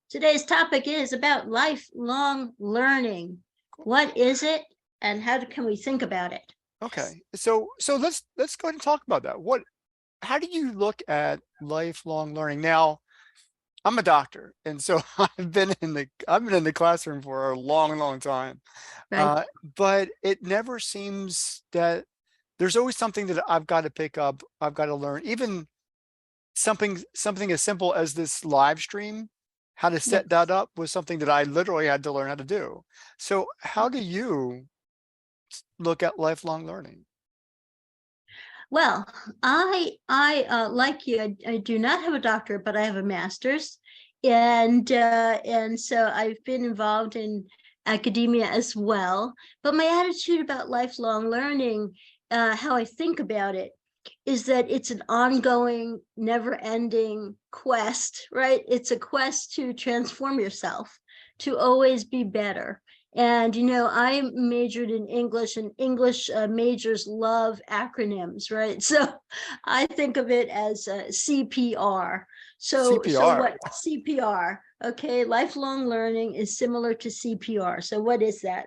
Today's topic is about lifelong learning. What is it, and how can we think about it? Okay, so let's go ahead and talk about that. How do you look at lifelong learning? Now, I'm a doctor, and so I've been in the classroom for a long, long time. Right? But it never seems that there's always something that I've got to pick up, I've got to learn. Even something as simple as this live stream, how to set that Yes. up was something that I literally had to learn how to do. So how do you look at lifelong learning? Well, I like you. I do not have a doctorate, but I have a master's, and so I've been involved in academia as well. But my attitude about lifelong learning, how I think about it, is that it's an ongoing, never-ending quest, right? It's a quest to transform yourself, to always be better. And, I majored in English, and English majors love acronyms, right? So I think of it as CPR. So CPR. what CPR? Okay, lifelong learning is similar to CPR. So what is that?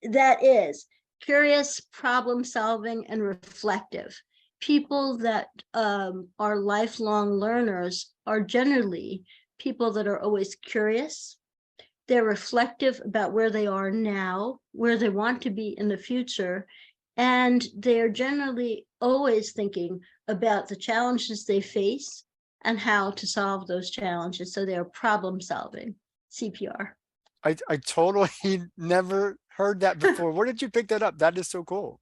That is curious, problem solving, and reflective. People that are lifelong learners are generally people that are always curious. They're reflective about where they are now, where they want to be in the future, and they're generally always thinking about the challenges they face and how to solve those challenges. So they're problem solving. CPR. I totally never heard that before. Where did you pick that up? That is so cool.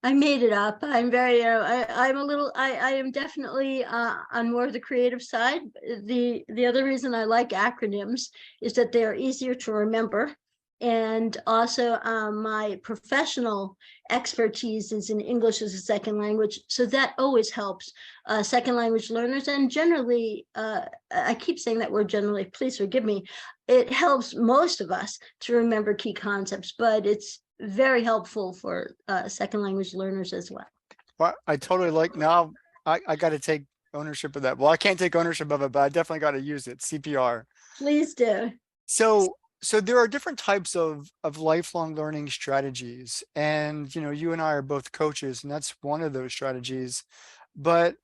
I made it up. I'm very, I'm a little, I am definitely on more of the creative side. The other reason I like acronyms is that they are easier to remember. And also my professional expertise is in English as a second language. So that always helps second language learners. And generally, I keep saying that word generally, please forgive me. It helps most of us to remember key concepts, but it's very helpful for second language learners as well. Well, I totally like now. I got to take ownership of that. Well, I can't take ownership of it, but I definitely got to use it. CPR. Please do. So there are different types of lifelong learning strategies, and you and I are both coaches, and that's one of those strategies. But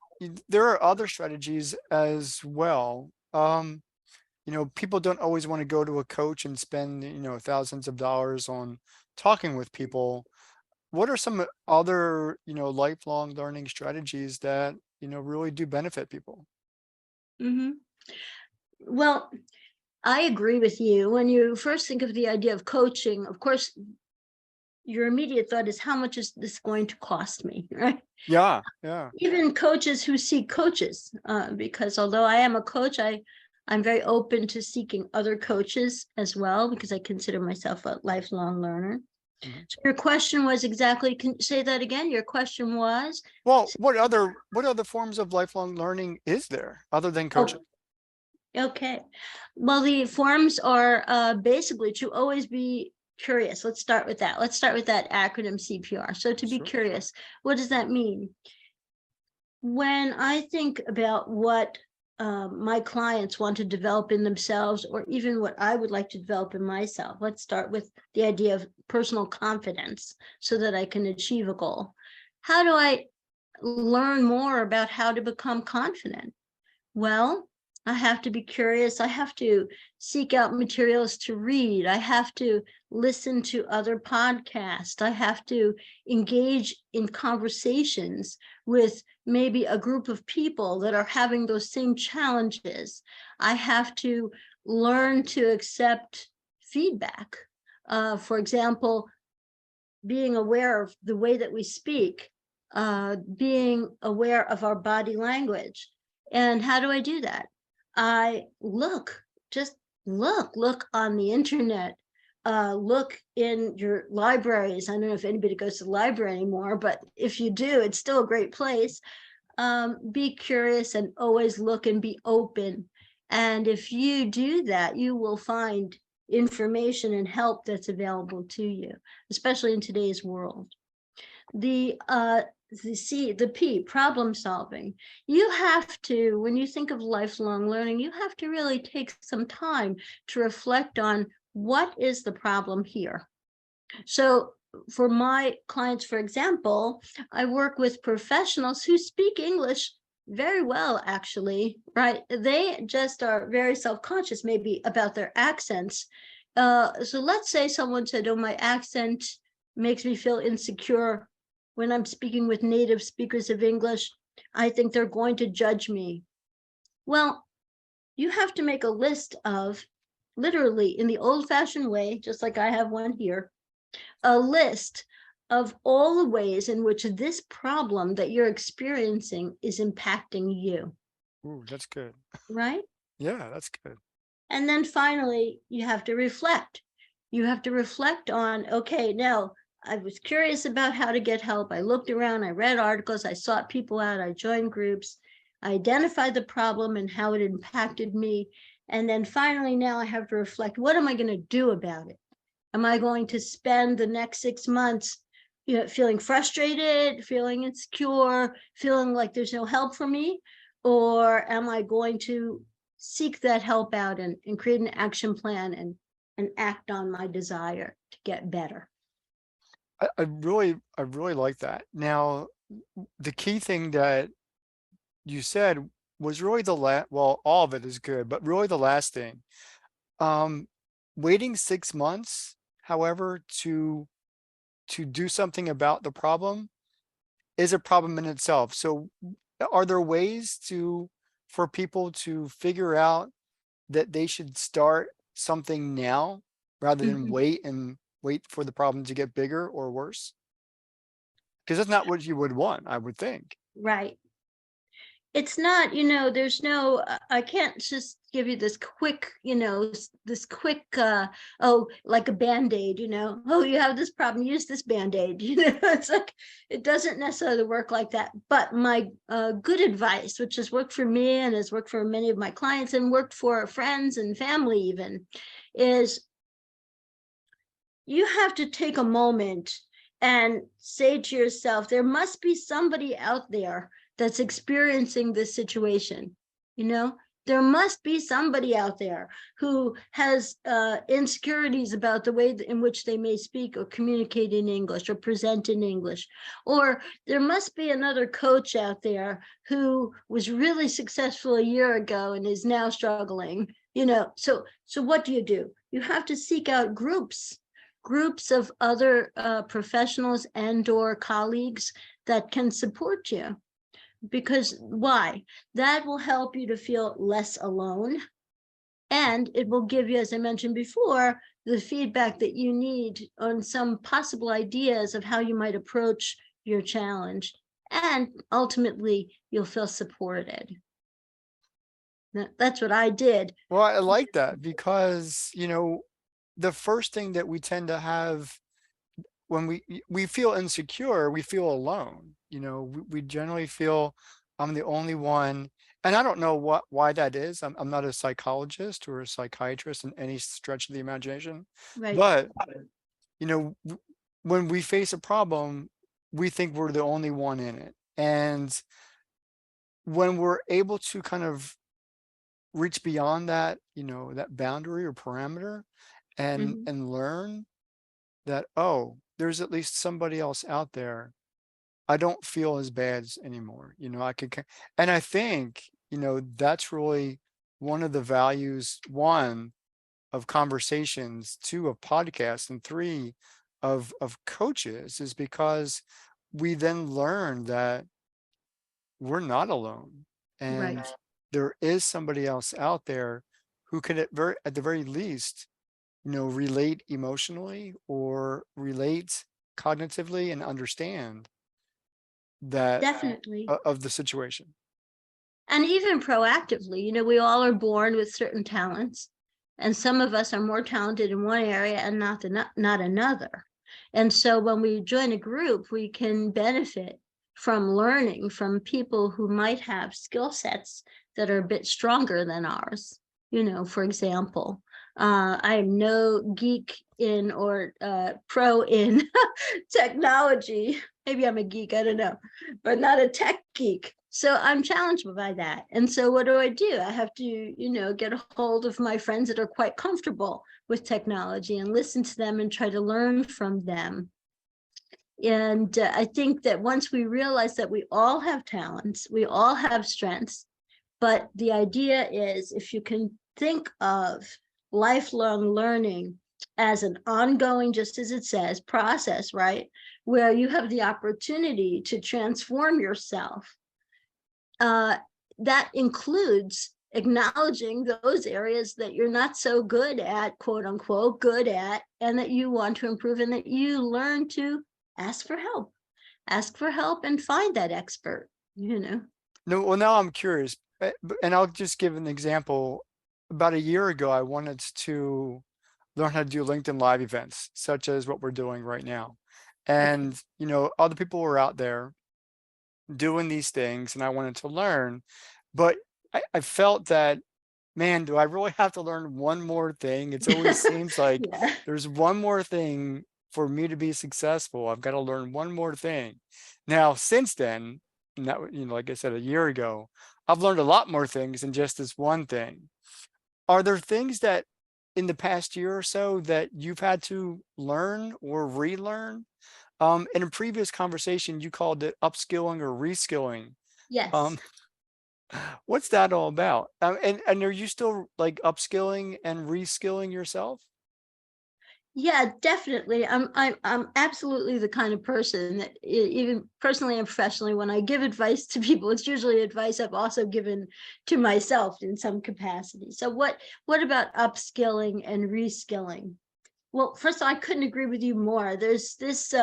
there are other strategies as well. People don't always want to go to a coach and spend thousands of dollars on talking with people. What are some other lifelong learning strategies that really do benefit people? Mm-hmm. Well, I agree with you. When you first think of the idea of coaching, of course, your immediate thought is, how much is this going to cost me, right? Yeah, yeah. Even coaches who seek coaches, because although I am a coach, I'm very open to seeking other coaches as well, because I consider myself a lifelong learner. Mhm. So your question was exactly, can you say that again? Your question was? Well, what other forms of lifelong learning is there other than Oh, coaching? okay. Well, the forms are basically to always be curious. Let's start with that. Let's start with that acronym CPR. So to be Sure. curious, what does that mean? When I think about what my clients want to develop in themselves, or even what I would like to develop in myself, let's start with the idea of personal confidence so that I can achieve a goal. How do I learn more about how to become confident? Well, I have to be curious. I have to seek out materials to read. I have to listen to other podcasts. I have to engage in conversations with maybe a group of people that are having those same challenges. I have to learn to accept feedback. For example, being aware of the way that we speak, being aware of our body language. And how do I do that? I just look on the internet, look in your libraries. I don't know if anybody goes to the library anymore, but if you do, it's still a great place. Be curious and always look and be open. And if you do that, you will find information and help that's available to you, especially in today's world. The the P, problem solving. You have to, when you think of lifelong learning, you have to really take some time to reflect on what is the problem here. So for my clients, for example, I work with professionals who speak English very well, actually, right? They just are very self-conscious maybe about their accents. So let's say someone said, oh, my accent makes me feel insecure when I'm speaking with native speakers of English. I think they're going to judge me. Well, you have to make a list of, literally in the old-fashioned way, just like I have one here, a list of all the ways in which this problem that you're experiencing is impacting you, Ooh, that's good. right? Yeah, that's good. And then finally, you have to reflect. You have to reflect on, okay, now I was curious about how to get help. I looked around, I read articles, I sought people out, I joined groups, I identified the problem and how it impacted me. And then finally, now I have to reflect, what am I going to do about it? Am I going to spend the next 6 months, feeling frustrated, feeling insecure, feeling like there's no help for me? Or am I going to seek that help out and create an action plan and act on my desire to get better? I really like that. Now, the key thing that you said was really well, all of it is good, but really the last thing. Um, Waiting 6 months, however, to do something about the problem is a problem in itself. So are there ways for people to figure out that they should start something now rather than Mhm. wait for the problem to get bigger or worse? Because that's not what you would want, I would think. Right. It's not, there's no, I can't just give you this quick, this quick, oh, like a Band-Aid, oh, you have this problem, use this Band-Aid, it's like, it doesn't necessarily work like that. But my good advice, which has worked for me and has worked for many of my clients and worked for friends and family even, is you have to take a moment and say to yourself, there must be somebody out there that's experiencing this situation. There must be somebody out there who has insecurities about the way in which they may speak or communicate in English or present in English. Or there must be another coach out there who was really successful a year ago and is now struggling. So what do? You have to seek out groups of other professionals and or colleagues that can support you. Because why? That will help you to feel less alone. And it will give you, as I mentioned before, the feedback that you need on some possible ideas of how you might approach your challenge. And ultimately, you'll feel supported. That's what I did. Well, I like that because, the first thing that we tend to have when we feel insecure, we feel alone. We generally feel I'm the only one. And I don't know why that is. I'm not a psychologist or a psychiatrist in any stretch of the imagination. Right. But, when we face a problem, we think we're the only one in it. And when we're able to kind of reach beyond that, that boundary or parameter and Mhm. and learn that, oh, there's at least somebody else out there. I don't feel as bad anymore. I could, and I think, that's really one of the values, one, of conversations, two, of podcasts, and three, of coaches, is because we then learn that we're not alone. Right. And there is somebody else out there who can at the very least, relate emotionally or relate cognitively and understand that Definitely. of the situation. And even proactively, we all are born with certain talents, and some of us are more talented in one area and not another. And so when we join a group, we can benefit from learning from people who might have skill sets that are a bit stronger than ours. For example, I am no geek in or pro in technology. Maybe I'm a geek, I don't know, but not a tech geek. So I'm challenged by that. And so what do? I have to, get a hold of my friends that are quite comfortable with technology and listen to them and try to learn from them. And I think that once we realize that we all have talents, we all have strengths, but the idea is if you can think of lifelong learning as an ongoing, just as it says, process, right? Where you have the opportunity to transform yourself. That includes acknowledging those areas that you're not so good at, quote unquote, good at, and that you want to improve, and that you learn to ask for help. Ask for help and find that expert. No, well, now I'm curious, and I'll just give an example. About a year ago, I wanted to learn how to do LinkedIn Live events, such as what we're doing right now. Okay. And, other people were out there doing these things, and I wanted to learn, but I felt that, man, do I really have to learn one more thing? It always seems like Yeah. there's one more thing for me to be successful. I've got to learn one more thing. Now, since then, and that, like I said, a year ago, I've learned a lot more things than just this one thing. Are there things that in the past year or so that you've had to learn or relearn? In a previous conversation, you called it upskilling or reskilling. Yes. Um, what's that all about? And are you still like upskilling and reskilling yourself? Yeah, definitely. I'm absolutely the kind of person that even personally and professionally, when I give advice to people, it's usually advice I've also given to myself in some capacity. So what about upskilling and reskilling? Well, first of all, I couldn't agree with you more. There's this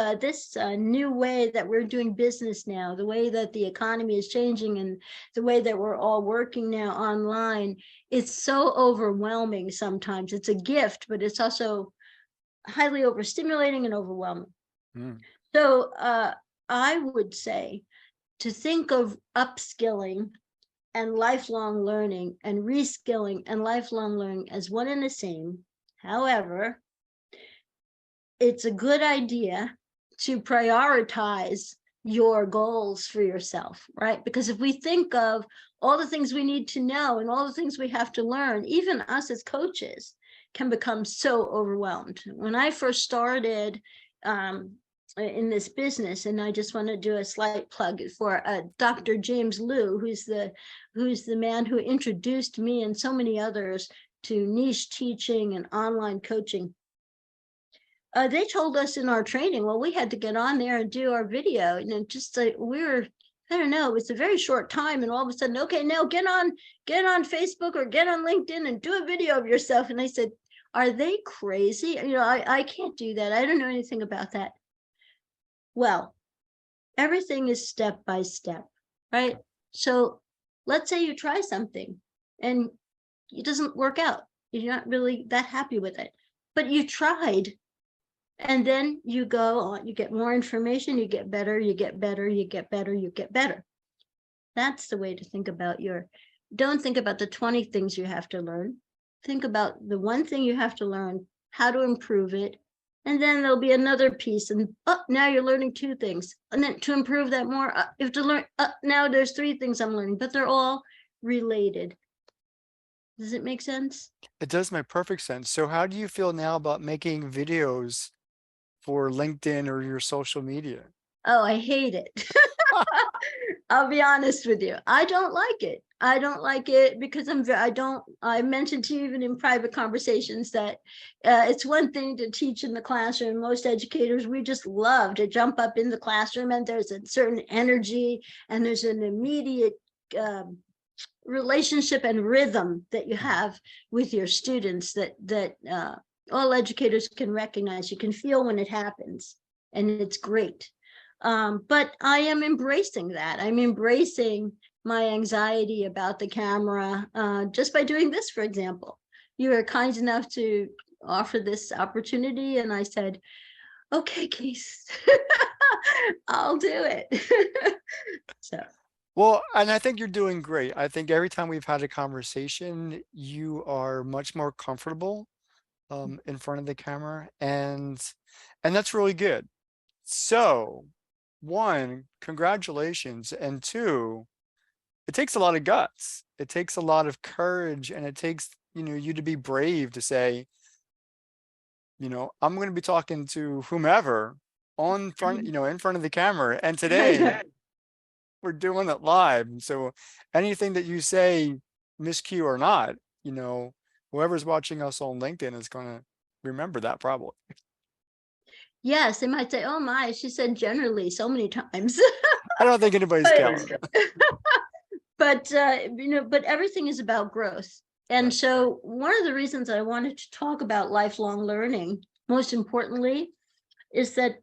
new way that we're doing business now, the way that the economy is changing, and the way that we're all working now online. It's so overwhelming sometimes. It's a gift, but it's also highly overstimulating and overwhelming. Mm, So I would say to think of upskilling and lifelong learning and reskilling and lifelong learning as one and the same. However, it's a good idea to prioritize your goals for yourself, right? Because if we think of all the things we need to know and all the things we have to learn, even us as coaches can become so overwhelmed. When I first started in this business, and I just want to do a slight plug for Dr. James Liu, who's the man who introduced me and so many others to niche teaching and online coaching. They told us in our training, well, we had to get on there and do our video, and then just we were, I don't know, it was a very short time, and all of a sudden, okay, now get on Facebook or get on LinkedIn and do a video of yourself. And I said, are they crazy? I can't do that. I don't know anything about that. Well, everything is step by step, right? So let's say you try something and it doesn't work out. You're not really that happy with it, but you tried. And then you go on, you get more information, you get better, you get better, you get better, you get better. That's the way to think about don't think about the 20 things you have to learn. Think about the one thing you have to learn, how to improve it. And then there'll be another piece. And now you're learning 2 things. And then to improve that more, you have to learn, now there's 3 things I'm learning, but they're all related. Does it make sense? it does make perfect sense. So how do you feel now about making videos for LinkedIn or your social media? Oh, I hate it. I'll be honest with you. I don't like it. I don't like it because I mentioned to you even in private conversations that it's one thing to teach in the classroom. Most educators, we just love to jump up in the classroom, and there's a certain energy and there's an immediate um, relationship and rhythm that you have with your students that all educators can recognize. You can feel when it happens, and it's great. But I am embracing that. I'm embracing my anxiety about the camera just by doing this, for example. You were kind enough to offer this opportunity, and I said, okay, Case, I'll do it. So, Well, and I think you're doing great. I think every time we've had a conversation, you are much more comfortable. in front of the camera, and that's really good. So, one, congratulations, and two, it takes a lot of guts. It takes a lot of courage, and it takes, you to be brave to say, I'm going to be talking to whomever in front of the camera. And today we're doing it live. And so anything that you say, miscue or not, whoever's watching us on LinkedIn is going to remember that probably. Yes, they might say, oh my, she said generally so many times. I don't think anybody's counting. But but everything is about growth. And Right. so one of the reasons I wanted to talk about lifelong learning, most importantly, is that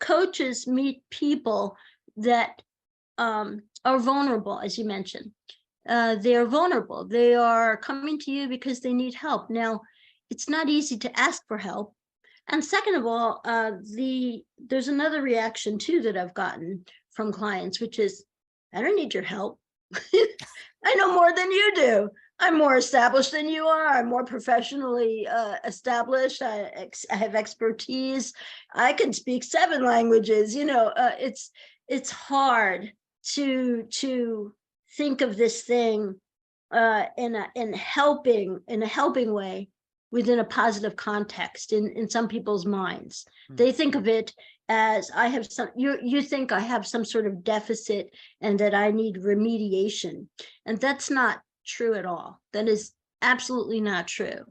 coaches meet people that are vulnerable, as you mentioned. They're vulnerable. They are coming to you because they need help. Now, it's not easy to ask for help. And second of all, there's another reaction too that I've gotten from clients, which is, I don't need your help. I know more than you do. I'm more established than you are. I'm more professionally established. I have expertise. I can speak 7 languages. It's hard to think of this thing in a helping way within a positive context in some people's minds. They think of it as you think I have some sort of deficit and that I need remediation. And that's not true at all. That is absolutely not true.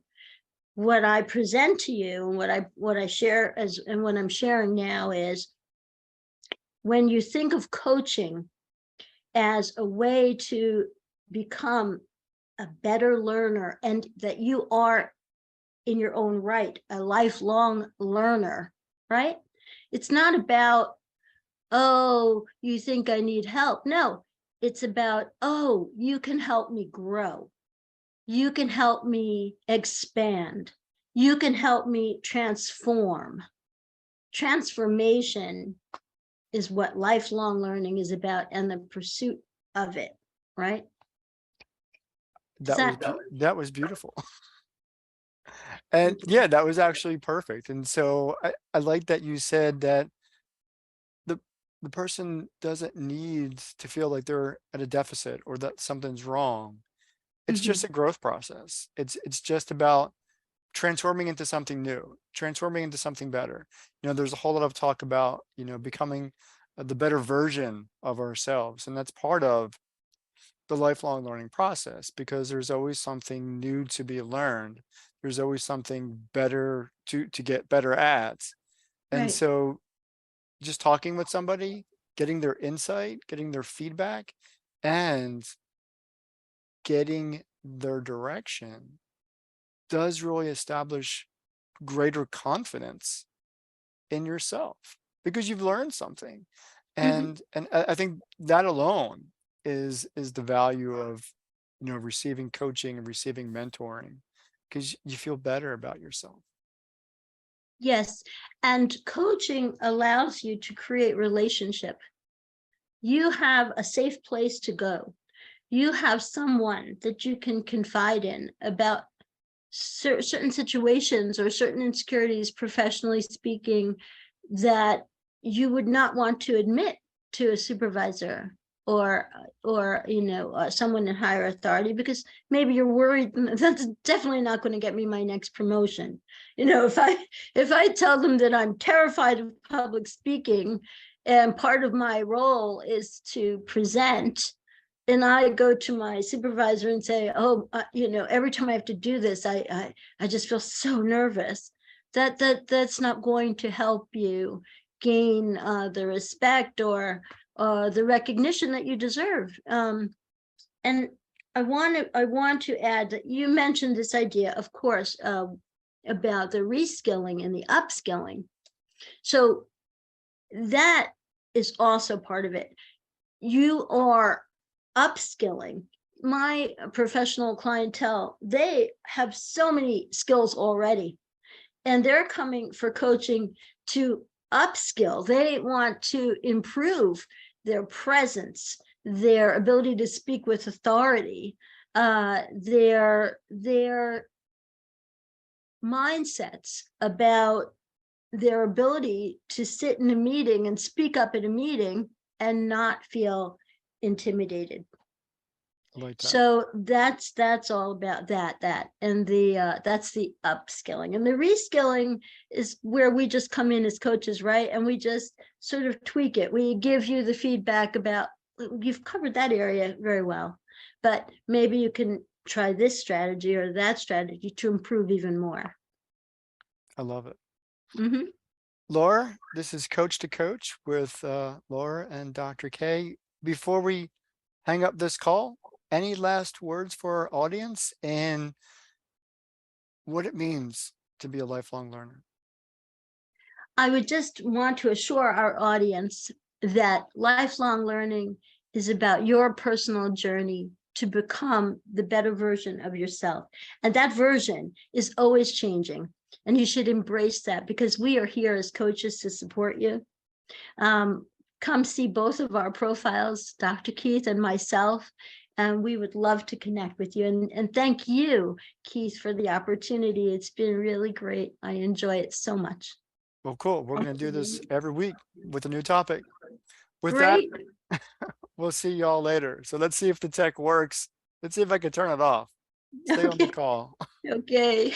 What I present to you and what I share and what I'm sharing now is, when you think of coaching as a way to become a better learner, and that you are in your own right a lifelong learner, right? It's not about, oh, you think I need help. No, it's about, oh, you can help me grow. You can help me expand. You can help me transform. Transformation is what lifelong learning is about, and the pursuit of it, right? That was beautiful. And yeah, that was actually perfect. And so I like that you said that the the person doesn't need to feel like they're at a deficit or that something's wrong. It's just a growth process. It's just about transforming into something new, transforming into something better. There's a whole lot of talk about, becoming the better version of ourselves. And that's part of the lifelong learning process, because there's always something new to be learned. There's always something better to get better at. And Right. so just talking with somebody, getting their insight, getting their feedback, and getting their direction does really establish greater confidence in yourself because you've learned something. Mhm. And I think that alone is the value of receiving coaching and receiving mentoring, because you feel better about yourself. Yes. And coaching allows you to create relationship. You have a safe place to go. You have someone that you can confide in about certain situations or certain insecurities, professionally speaking, that you would not want to admit to a supervisor or someone in higher authority, because maybe you're worried that's definitely not going to get me my next promotion. If I tell them that I'm terrified of public speaking and part of my role is to present, and I go to my supervisor and say, oh, every time I have to do this, I just feel so nervous. That's not going to help you gain the respect or the recognition that you deserve. And I want to add that you mentioned this idea, of course, about the reskilling and the upskilling. So that is also part of it. You are upskilling. My professional clientele, they have so many skills already, and they're coming for coaching to upskill. They want to improve their presence, their ability to speak with authority, their mindsets about their ability to sit in a meeting and speak up at a meeting and not feel intimidated. I like that. So that's all about that and the that's the upskilling, and the reskilling is where we just come in as coaches, right? And we just sort of tweak it. We give you the feedback about, you've covered that area very well, but maybe you can try this strategy or that strategy to improve even more. I love it. Mhm. Laura, this is Coach to Coach with Laura and Dr. K. Before we hang up this call, any last words for our audience and what it means to be a lifelong learner? I would just want to assure our audience that lifelong learning is about your personal journey to become the better version of yourself. And that version is always changing. And you should embrace that, because we are here as coaches to support you. Come see both of our profiles, Dr. Keith and myself, and we would love to connect with you. And thank you, Keith, for the opportunity. It's been really great. I enjoy it so much. Well, cool. We're going to do this every week with a new topic. With that, Great. we'll see y'all later. So let's see if the tech works. Let's see if I can turn it off. Stay on the Okay. call. Okay.